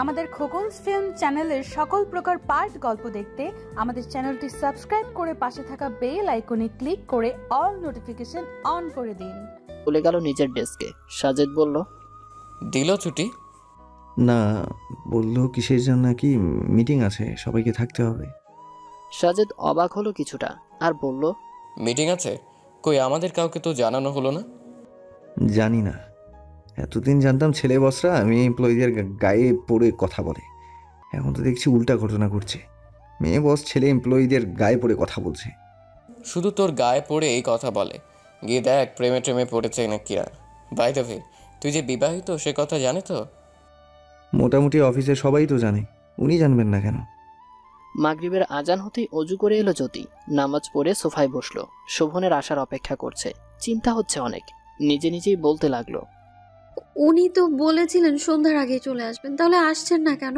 আমাদের খোকনস ফিল্ম চ্যানেলের সকল প্রকার পার্ট গল্প দেখতে আমাদের চ্যানেলটি সাবস্ক্রাইব করে পাশে থাকা বেল আইকনে ক্লিক করে অল নোটিফিকেশন অন করে দিন। চলে গেল নিজের ডেস্কে। সাজেদ বলল, দিল ছুটি? না, বললো কিসের জন্য কি মিটিং আছে, সবাইকে থাকতে হবে। সাজেদ অবাক হলো কিছুটা আর বলল, মিটিং আছে? কই আমাদের কাউকে তো জানানো হলো না। জানি না, এতদিন জানতাম ছেলে বসরা মেয়ে এমপ্লয়ীদের গায়ে পড়ে কথা বলে, এখন তো দেখছি উল্টা ঘটনা ঘটছে, মেয়ে বস ছেলে এমপ্লয়ীদের গায়ে পড়ে কথা বলছে। শুধু তোর গায়ে পড়ে এই কথা বলে? গিয়ে দেখ প্রেমে ট্রেমে পড়েছে নাকি। আর বাই দ্য ওয়ে, তুই যে বিবাহিত সে কথা জানে তো? মোটামুটি অফিসে সবাই তো জানে, উনি জানবেন না কেন? মাগরিবের আজান হতেই অজু করে এলো জ্যোতি। নামাজ পড়ে সোফায় বসলো। শোভনের আসার অপেক্ষা করছে। চিন্তা হচ্ছে অনেক। নিজে নিজেই বলতে লাগলো, উনি তো বলেছিলেন সন্ধ্যার আগে চলে আসবেন, তাহলে আসছেন না কেন?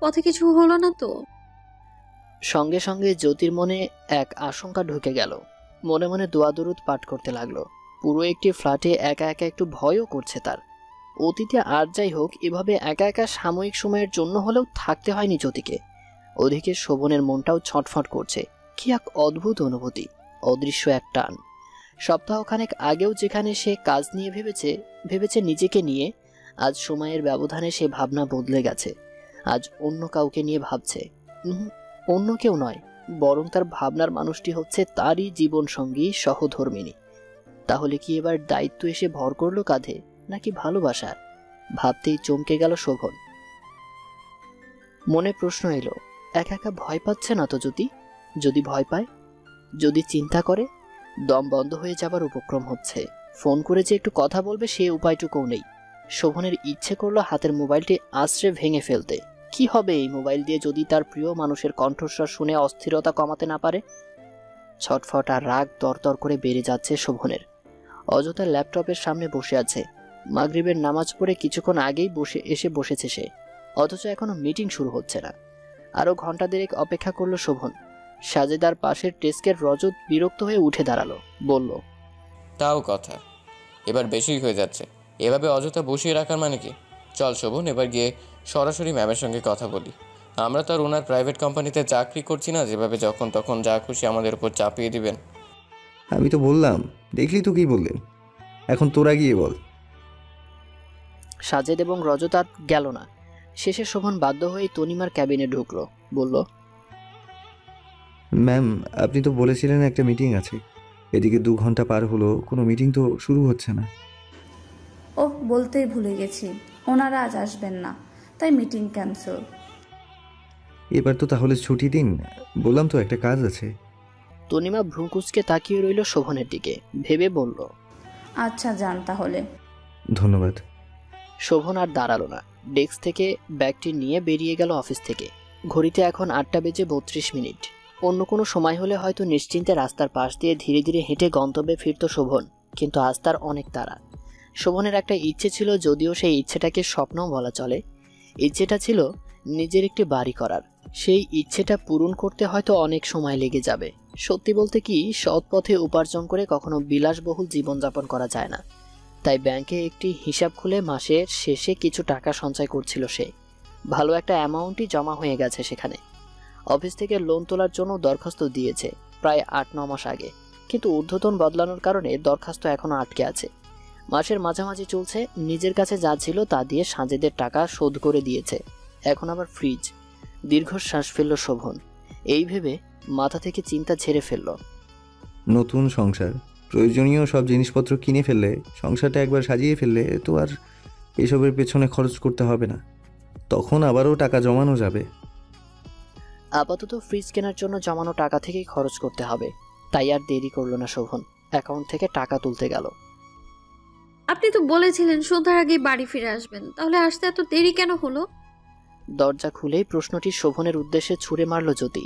পথে কিছু হলো না তো? সঙ্গে সঙ্গে জ্যোতির মনে এক আশঙ্কা ঢুকে গেল। মনে মনে দোয়া দরুদ পাঠ করতে লাগলো। পুরো একটি ফ্ল্যাটে একা একা একটু ভয়ও করছে তার। অতীতে আর যাই হোক, এভাবে একা একা সাময়িক সময়ের জন্য হলেও থাকতে হয়নি জ্যোতিকে। ওদিকে শোভনের মনটাও ছটফট করছে। কি এক অদ্ভুত অনুভূতি, অদৃশ্য এক টান। সপ্তাহখানেক আগেও যেখানে সে কাজ নিয়ে ভেবেছে নিজেকে নিয়ে, আজ সময়ের ব্যবধানে সে ভাবনা বদলে গেছে। আজ অন্য কাউকে নিয়ে ভাবছে। অন্য কেউ নয়, বরং তার ভাবনার মানুষটি হচ্ছে তারই জীবনসঙ্গী, সহধর্মিণী। তাহলে কি এবার দায়িত্ব এসে ভর করলো কাঁধে, নাকি ভালোবাসার? ভাবতেই চমকে গেল শোভন। মনে প্রশ্ন এলো, একা একা ভয় পাচ্ছে না তো যদি ভয় পায়, যদি চিন্তা করে? দম বন্ধ হয়ে যাবার উপক্রম হচ্ছে। ফোন করে যে একটু কথা বলবে সে উপায়টুকুও নেই। শোভনের ইচ্ছে করলো হাতের মোবাইলটি আছড়ে ভেঙে ফেলতে। কি হবে এই মোবাইল দিয়ে যদি তার প্রিয় মানুষের কণ্ঠস্বর শুনে অস্থিরতা কমাতে না পারে? ছটফট আর রাগ দরদর করে বেড়ে যাচ্ছে শোভনের। অযথা ল্যাপটপের সামনে বসে আছে। মাগরিবের নামাজ পড়ে কিছুক্ষণ আগেই বসেছে সে, অথচ এখনো মিটিং শুরু হচ্ছে না। আরো ঘন্টা দেড়েক অপেক্ষা করলো শোভন। সাজেদার পাশের ডেস্কের রজত বিরক্ত হয়ে উঠে দাঁড়ালো, বলল, তাও কথা, এবার বেশি হয়ে যাচ্ছে। এভাবে অযথা বসিয়ে রাখার মানে কি? চল শোভন, এবার গিয়ে সরাসরি ম্যামের সঙ্গে কথা বলি। আমরা তো আর ওনার প্রাইভেট কোম্পানিতে চাকরি করছি না যেভাবে যখন তখন যা খুশি আমাদের উপর চাপিয়ে দিবেন। আমি তো বললাম, দেখলি তো কি বললেন, এখন তোরা গিয়ে বল। সাজেদ এবং রজত আর গেল না। শেষে শোভন বাধ্য হয়ে তনিমার ক্যাবিনে ঢুকলো, বলল, ম্যাম, আপনি তো বলেছিলেন একটা মিটিং আছে, এদিকে 2 ঘন্টা পার হলো, কোনো মিটিং তো শুরু হচ্ছে না। ওহ, বলতেই ভুলে গেছি, ওনারা আজ আসবেন না, তাই মিটিং ক্যান্সেল। এবার তো তাহলে ছুটি দিন, বললাম তো একটা কাজ আছে। তনিমা ভ্রুকুচকে তাকিয়ে রইল শোভনের দিকে, ভেবে বলল, আচ্ছা যান তাহলে। ধন্যবাদ। শোভন আর দাঁড়ালো না। ডেস্ক থেকে ব্যাগটি নিয়ে বেরিয়ে গেল অফিস থেকে। ঘড়িতে এখন 8:32। অন্য কোনো সময় হলে হয়তো নিশ্চিন্তে রাস্তার পাশ দিয়ে ধীরে ধীরে হেঁটে গন্তব্যে ফিরত শোভন, কিন্তু আজ তার অনেক তাড়া। শোভনের একটা ইচ্ছে ছিল, যদিও সেই ইচ্ছেটাকে স্বপ্নও বলা চলে। ইচ্ছেটা ছিল নিজের একটি বাড়ি করার। সেই ইচ্ছেটা পূরণ করতে হয়তো অনেক সময় লেগে যাবে। সত্যি বলতে কি, সৎ পথে উপার্জন করে কখনো বিলাসবহুল জীবনযাপন করা যায় না। তাই ব্যাংকে একটি হিসাব খুলে মাসের শেষে কিছু টাকা সঞ্চয় করছিল সে। ভালো একটা অ্যামাউন্টই জমা হয়ে গেছে সেখানে। অফিস থেকে লোন তোলার জন্য দরখাস্ত দিয়েছে প্রায় 8-9 মাস আগে, কিন্তু ঊর্ধ্বতন বদলানোর কারণে দরখাস্ত এখনো আটকে আছে। মাসের মাঝামাঝি চলছে। নিজের কাছে যা ছিল তা দিয়ে সাজেদের টাকা শোধ করে দিয়েছে। এখন আবার ফ্রিজ। দীর্ঘশ্বাস ফেলল শোভন। এই ভেবে মাথা থেকে চিন্তা ঝেড়ে ফেলল। নতুন সংসার, প্রয়োজনীয় সব জিনিসপত্র কিনে ফেললে, সংসারটা একবার সাজিয়ে ফেললে তো আর এসবের পেছনে খরচ করতে হবে না, তখন আবারও টাকা জমানো যাবে। আপাতত ফ্রিজ কেনার জন্য জমানো টাকা থেকেই খরচ করতে হবে। তাই আর দেরি করল না শোভন, অ্যাকাউন্ট থেকে টাকা তুলতে গেল। আপনি তো বলেছিলেন সন্ধ্যার আগে বাড়ি ফিরে আসবেন, তাহলে আসতে এত দেরি কেন হলো? দরজা খুলেই প্রশ্নটি শোভনের উদ্দেশ্যে ছুঁড়ে মারল জ্যোতি।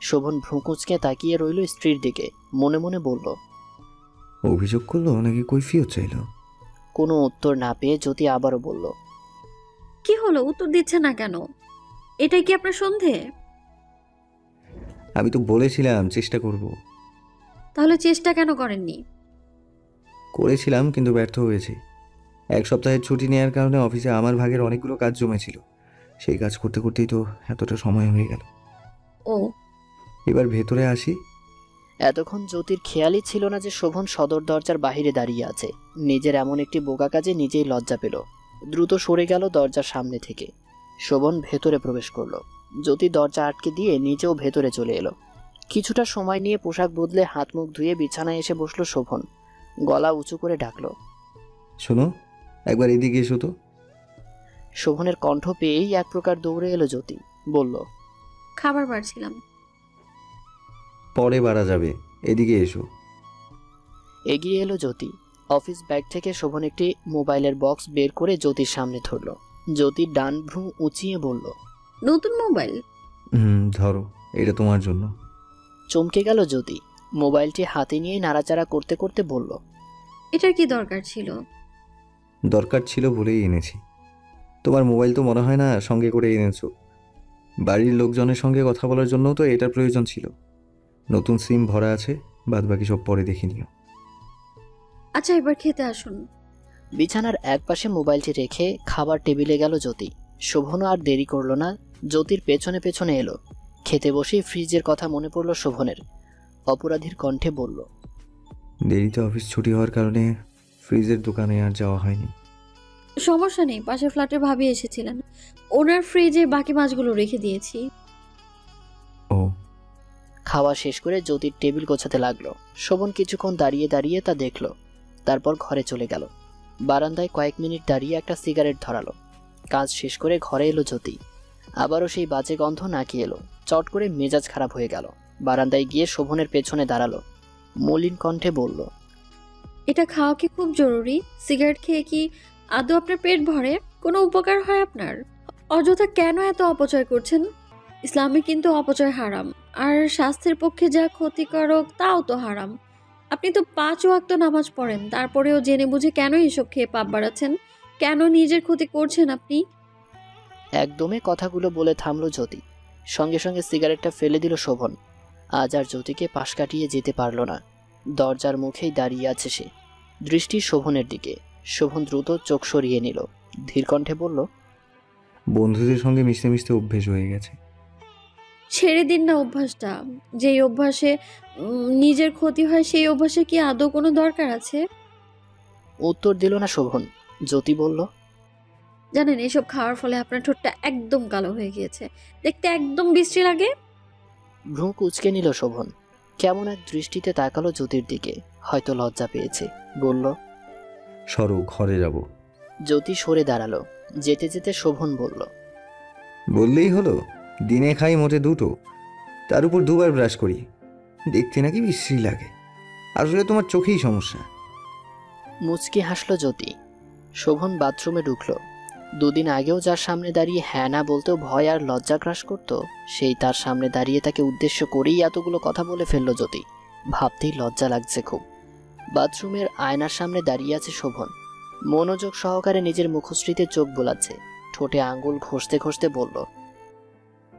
শোভন ভ্রুকুঁচকে তাকিয়ে রইল স্ত্রীর দিকে, মনে মনে বলল, অভিযোগ করলো নাকি কৈফিয়ত চাইলো? কোনো উত্তর না পেয়ে জ্যোতি আবারও বলল, কি হলো, উত্তর দিচ্ছে না কেন? এটাই কি আপনার সন্ধে? আমি তো বলেছিলাম চেষ্টা করব। তাহলে চেষ্টা কেন করেননি? করেছিলাম কিন্তু ব্যর্থ হয়েছি। এক সপ্তাহের ছুটি নেওয়ার কারণে অফিসে আমার ভাগের অনেকগুলো কাজ জমেছিল। সেই কাজ করতে করতেই তো এতটা সময় হয়ে গেল। ও, এবার ভেতরে আসি। এতক্ষণ জ্যোতির খেয়ালই ছিল না যে শোভন সদর দরজার বাহিরে দাঁড়িয়ে আছে। নিজের এমন একটি বোকা কাজে নিজেই লজ্জা পেল। দ্রুত সরে গেল দরজার সামনে থেকে। শোভন ভেতরে প্রবেশ করলো। জ্যোতি দরজা আটকে দিয়ে নিজেও ভেতরে চলে এলো। কিছুটা সময় নিয়ে পোশাক বদলে হাত মুখ ধুয়ে বিছানায় এসে বসলো শোভন। গলা উঁচু করে ডাকলো, শোনো, একবার এদিকে এসো তো। শোভনের কণ্ঠ পেয়েই এক প্রকার দৌড়ে এলো জ্যোতি। বলল, খাবার বাড়ছিলাম। পরে বাড়া যাবে, এদিকে এসো। এগিয়ে এলো জ্যোতি। অফিস ব্যাগ থেকে শোভন একটি মোবাইলের বক্স বের করে জ্যোতির সামনে ধরল। জ্যোতির ডান ভ্রু উঁচিয়ে বলল, নতুন মোবাইল? ধরো, এটা তোমার জন্য। চমকে গেল জ্যোতি। মোবাইলটি হাতে নিয়ে নাড়াচাড়া করতে করতে বলল, এটার কি দরকার ছিল? দরকার ছিল বলেই এনেছি। তোমার মোবাইল তো মনে হয় না সঙ্গে করে এনেছো। বাড়ির লোকজনের সঙ্গে কথা বলার জন্যও তো এটার প্রয়োজন ছিল। নতুন সিম ভরা আছে, বাদ বাকি সব পরে দেখে নিও। আচ্ছা, এবার খেতে আসুন। বিছানার একপাশে মোবাইলটি রেখে খাবার টেবিলে গেল জ্যোতি। শোভনও আর দেরি করল না, জ্যোতির পেছনে পেছনে এলো। খেতে বসেই ফ্রিজের কথা মনে পড়ল শোভনের। অপরাধীর কণ্ঠে বলল, দেরিতে অফিস ছুটি হওয়ার কারণে ফ্রিজের দোকানে আর যাওয়া হয়নি। সমস্যা নেই, পাশের ফ্ল্যাটে ভাবি এসেছিলেন, ওনার ফ্রিজে বাকি মাছগুলো রেখে দিয়েছি। ও। খাওয়া শেষ করে জ্যোতির টেবিল গোছাতে লাগলো। শোভন কিছুক্ষণ দাঁড়িয়ে দাঁড়িয়ে তা দেখলো। তারপর ঘরে চলে গেল। বারান্দায় কয়েক মিনিট দাঁড়িয়ে একটা সিগারেট ধরালো। কাজ শেষ করে ঘরে এলো জ্যোতি। আবারও সেই বাজে গন্ধ নাকি এলো। চট করে মেজাজ খারাপ হয়ে গেল। বারান্দায় গিয়ে শোভনের পেছনে দাঁড়ালো। মলিন কণ্ঠে বলল, এটা খাওয়া কি খুব জরুরি? সিগারেট খেয়ে কি আদৌ আপনার পেট ভরে? কোনো উপকার হয় আপনার? অযথা কেন এত অপচয় করছেন? ইসলামে কিন্তু অপচয় হারাম, আর স্বাস্থ্যের পক্ষে যা ক্ষতিকারক তাও তো হারাম। আপনি তো 5 ওয়াক্ত নামাজ পড়েন, তারপরেও জেনে বুঝে কেন এসব খেয়ে পাপ বাড়াচ্ছেন? কেন নিজের ক্ষতি করছেন আপনি? একদমে কথাগুলো বলে থামলো জ্যোতি। সঙ্গে সঙ্গে সিগারেটটা ফেলে দিল শোভন। আজ আর জ্যোতিকে পাশ কাটিয়ে যেতে পারল না। দরজার মুখেই দাঁড়িয়ে আছে সে, দৃষ্টি শোভনের দিকে। শোভন দ্রুত চোখ সরিয়ে নিল। ধীর কণ্ঠে বলল, বন্ধুদের সঙ্গে মিশতে মিশতে অভ্যেস হয়ে গেছে। ছেড়ে দিন না অভ্যাসটা। যেই অভ্যাসে নিজের ক্ষতি হয়, সেই অভ্যাসে কি আদৌ কোনো দরকার আছে? উত্তর দিল না শোভন। জ্যোতি বলল, জানেন, এসব খাওয়ার ফলে আপনার ঠোঁটটা একদম কালো হয়ে গিয়েছে, দেখতে একদম বিশ্রী লাগে। ভ্রু কুঁচকে নিল শোভন। কেমন এক দৃষ্টিতে তাকালো জ্যোতির দিকে। হয়তো লজ্জা পেয়েছে। বলল, সরো, ঘরে যাব। জ্যোতি সরে দাঁড়ালো। যেতে যেতে শোভন বলল, বললেই হলো, দিনে খাই মোটে 2টো, তার উপর 2বার ব্রাশ করি। দেখতে নাকি বিশ্রী লাগে। আসলে তোমার চোখেই সমস্যা। মুচকি হাসল জ্যোতি। শোভন বাথরুমে ঢুকল। 2 দিন আগেও যার সামনে দাঁড়িয়ে হ্যাঁ না বলতেও ভয় আর লজ্জা গ্রাস করত, সেই তার সামনে দাঁড়িয়ে তাকে উদ্দেশ্য করেই এতগুলো কথা বলে ফেলল জ্যোতি। ভাবতেই লজ্জা লাগছে খুব। বাথরুমের আয়নার সামনে দাঁড়িয়ে আছে শোভন। মনোযোগ সহকারে নিজের মুখশ্রীতে চোখ বোলাচ্ছে। ঠোঁটে আঙ্গুল ঘষতে ঘষতে বলল,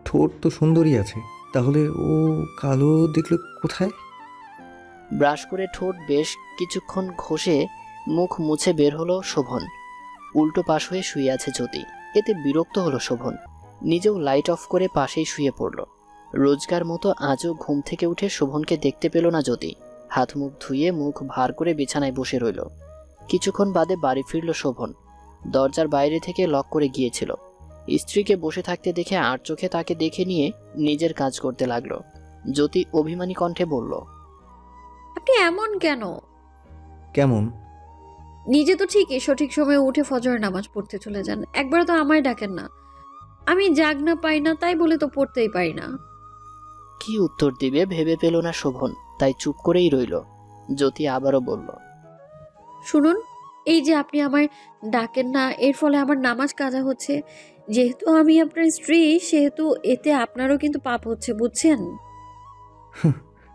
ঠোঁট তো সুন্দরী আছে, তাহলে ও কালো দেখলো কোথায়? ব্রাশ করে ঠোঁট বেশ কিছুক্ষণ ঘষে মুখ মুছে বের হলো শোভন। উল্টো পাশ হয়ে শুয়ে আছে জ্যোতি। এতে বিরক্ত হলো শোভন। নিজেও লাইট অফ করে পাশেই শুয়ে পড়ল। রোজকার মতো আজও ঘুম থেকে উঠে শোভনকে দেখতে পেল না জ্যোতি। হাত মুখ ধুয়ে মুখ ভার করে বিছানায় বসে রইল। কিছুক্ষণ বাদে বাড়ি ফিরল শোভন। দরজার বাইরে থেকে লক করে গিয়েছিল। স্ত্রীকে বসে থাকতে দেখে আর চোখে তাকে দেখে নিয়ে নিজের কাজ করতে লাগলো। জ্যোতি অভিমানী কণ্ঠে বলল, আপনি এমন কেন? কেমন? নিজে তো ঠিকই সঠিক সময়ে উঠে ফজরের নামাজ পড়তে চলে যান, একবার তো আমায় ডাকেন না। আমি জাগনা পাই না, তাই বলে তো পড়তেই পারি না। কি উত্তর দিবে ভেবে পেল না শোভন, তাই চুপ করেই রইল। জ্যোতি আবারও বলল, শুনুন, এই যে আপনি আমায় ডাকেন না, এর ফলে আমার নামাজ কাজা হচ্ছে। যেহেতু আমি আপনার স্ত্রী, সেহেতু এতে আপনারও কিন্তু পাপ হচ্ছে, বুঝছেন?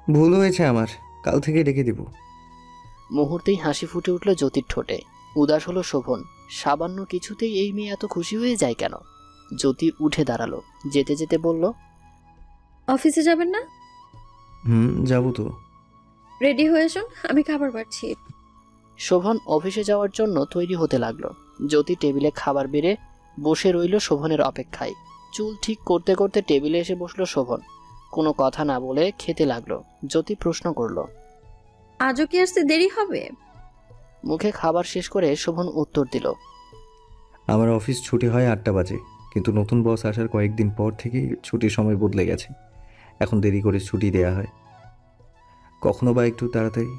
ভুল হয়েছে আমার, কাল থেকে ডেকে দেব। মুহূর্তেই হাসি ফুটে উঠল জ্যোতির ঠোঁটে। উদাস হলো শোভন। সামান্য কিছুতেই এই মেয়ে এত খুশি হয়ে যায় কেন? জ্যোতি উঠে দাঁড়ালো। যেতে যেতে বলল, অফিসে যাবেন না? যাবো তো। রেডি হয়ে আসুন, আমি খাবার বাড়ছি। শোভন অফিসে যাওয়ার জন্য তৈরি হতে লাগলো। জ্যোতি টেবিলে খাবার বেড়ে বসে রইল শোভনের অপেক্ষায়। চুল ঠিক করতে করতে টেবিলে এসে বসলো শোভন। কোনো কথা না বলে খেতে লাগলো। জ্যোতি প্রশ্ন করলো, আজও কি আসতে দেরি হবে? মুখে খাবার শেষ করে শোভন উত্তর দিল, আমার অফিস ছুটি হয় 8টা বাজে, কিন্তু নতুন বস আসার কয়েকদিন পর থেকেই ছুটির সময় বদলে গেছে। এখন দেরি করে ছুটি দেয়া হয়, কখনো বা একটু তাড়াতাড়ি।